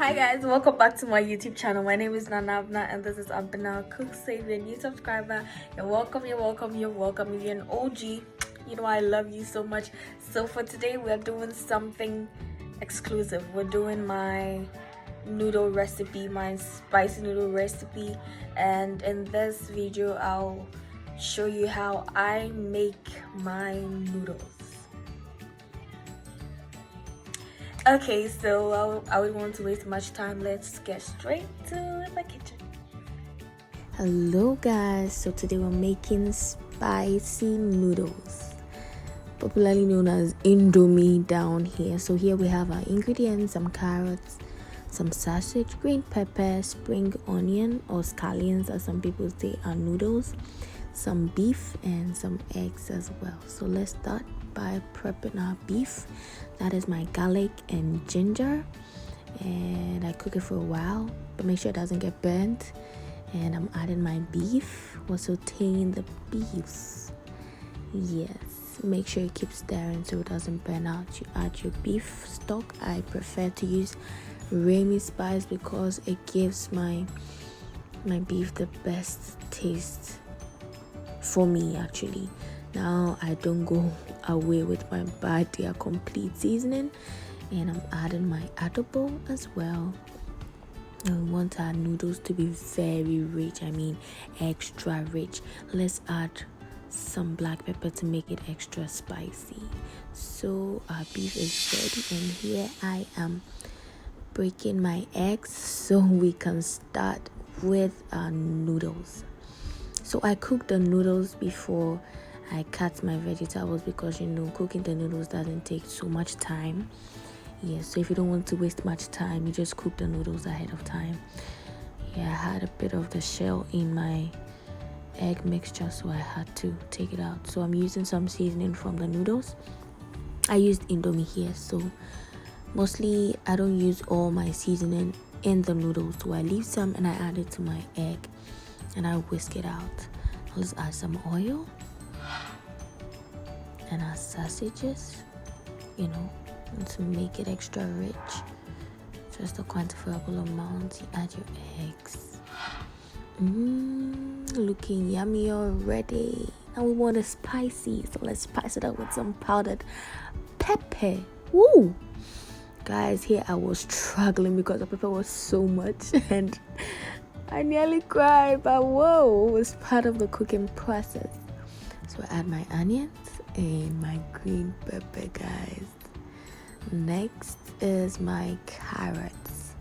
Hi guys, welcome back to my YouTube channel. My name is Nanavna and this is Badia Cooks. So if you're a new subscriber, you're welcome, you're welcome, you're welcome. If you're an OG, you know I love you so much. So for today we are doing something exclusive. We're doing my noodle recipe, my spicy noodle recipe, and in this video I'll show you how I make my noodles. Okay, so I wouldn't want to waste much time. Let's get straight to the kitchen. Hello guys, so today we're making spicy noodles, popularly known as Indomie down here. So here we have our ingredients: some carrots, some sausage, green pepper, spring onion or scallions as some people say, our noodles, some beef and some eggs as well. So let's start by prepping our beef. That is my garlic and ginger, and I cook it for a while, but make sure it doesn't get burnt. And I'm adding my beef. We're sauteing the beef. Yes, make sure you keep stirring so it doesn't burn out. You add your beef stock. I prefer to use Remie spice because it gives my beef the best taste for me actually. Now I don't go away with my Badia Complete Seasoning, and I'm adding my adobo as well. And we want our noodles to be very rich, I mean extra rich. Let's add some black pepper to make it extra spicy. So our beef is ready, and here I am breaking my eggs so we can start with our noodles. So I cooked the noodles before I cut my vegetables because cooking the noodles doesn't take so much time. Yes, so if you don't want to waste much time, you just cook the noodles ahead of time. Yeah, I had a bit of the shell in my egg mixture, so I had to take it out. So I'm using some seasoning from the noodles. I used Indomie here, so mostly I don't use all my seasoning in the noodles, so I leave some and I add it to my egg and I whisk it out. Let's add some oil and our sausages, and to make it extra rich, just a quantifiable amount. You add your eggs. Looking yummy already. Now we want it spicy, so let's spice it up with some powdered pepper. Woo! Guys, here I was struggling because the pepper was so much and I nearly cried, but whoa, it was part of the cooking process. So I add my onions and my green pepper, guys. Next is my carrots.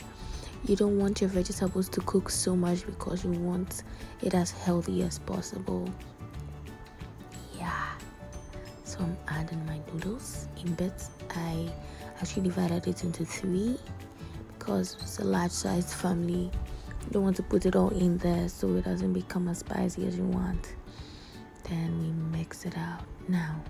You don't want your vegetables to cook so much because you want it as healthy as possible. Yeah. So I'm adding my noodles in bits. I actually divided it into 3 because it's a large sized family. You don't want to put it all in there so it doesn't become as spicy as you want. Then we mix it out. Now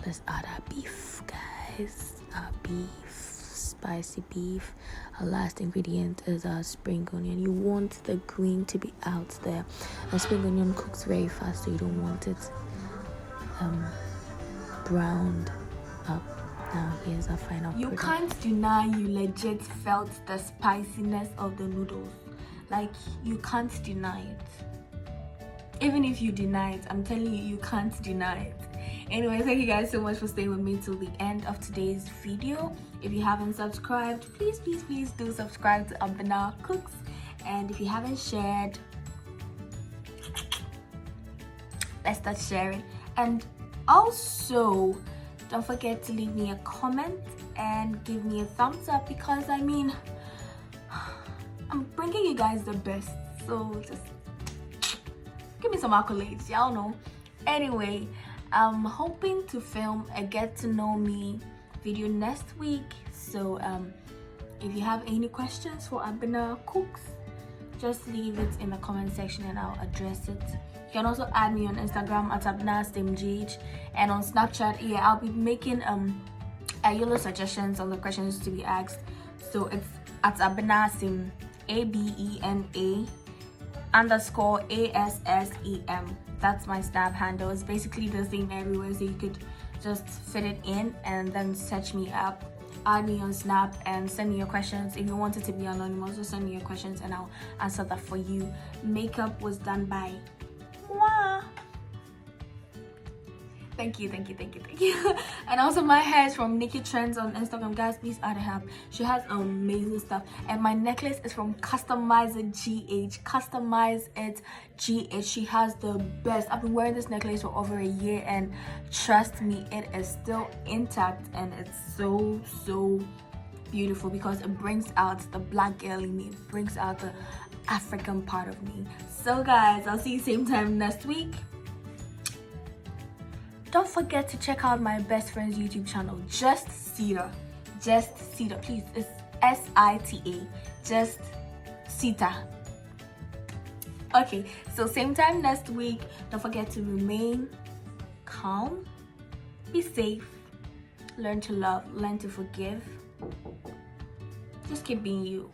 let's add our beef, guys. Our beef, spicy beef. Our last ingredient is our spring onion. You want the green to be out there. The spring onion cooks very fast, so you don't want it browned up. Now here's our final product. You can't deny you legit felt the spiciness of the noodles. Like, you can't deny it. Even if you deny it, I'm telling you, you can't deny it. Anyway, thank you guys so much for staying with me till the end of today's video. If you haven't subscribed, please do subscribe to Badia Cooks. And if you haven't shared, let's start sharing. And also, don't forget to leave me a comment and give me a thumbs up because I'm bringing you guys the best. So just give me some accolades, y'all know. Anyway, I'm hoping to film a get to know me video next week. So if you have any questions for Badia Cooks, just leave it in the comment section and I'll address it. You can also add me on Instagram at abnastemgh, and on Snapchat. Yeah, I'll be making yellow suggestions on the questions to be asked. So it's at abnasem, ABENA _ASSEM. That's my Snap handle. It's basically the same everywhere, so you could just fit it in and then search me up add me on Snap and send me your questions. If you want it to be anonymous, just send me your questions and I'll answer that for you. Makeup was done by Mwah. Thank you. And also my hair is from Nikki Trends on Instagram. Guys, please add her. She has amazing stuff. And my necklace is from Customize It GH. Customize It GH. She has the best. I've been wearing this necklace for over a year and trust me, it is still intact and it's so beautiful because it brings out the black girl in me. It brings out the African part of me. So guys, I'll see you same time next week. Don't forget to check out my best friend's YouTube channel, Just Sita. Please, it's SITA. Just Sita. Okay, so same time next week. Don't forget to remain calm, be safe, learn to love, learn to forgive. Just keep being you.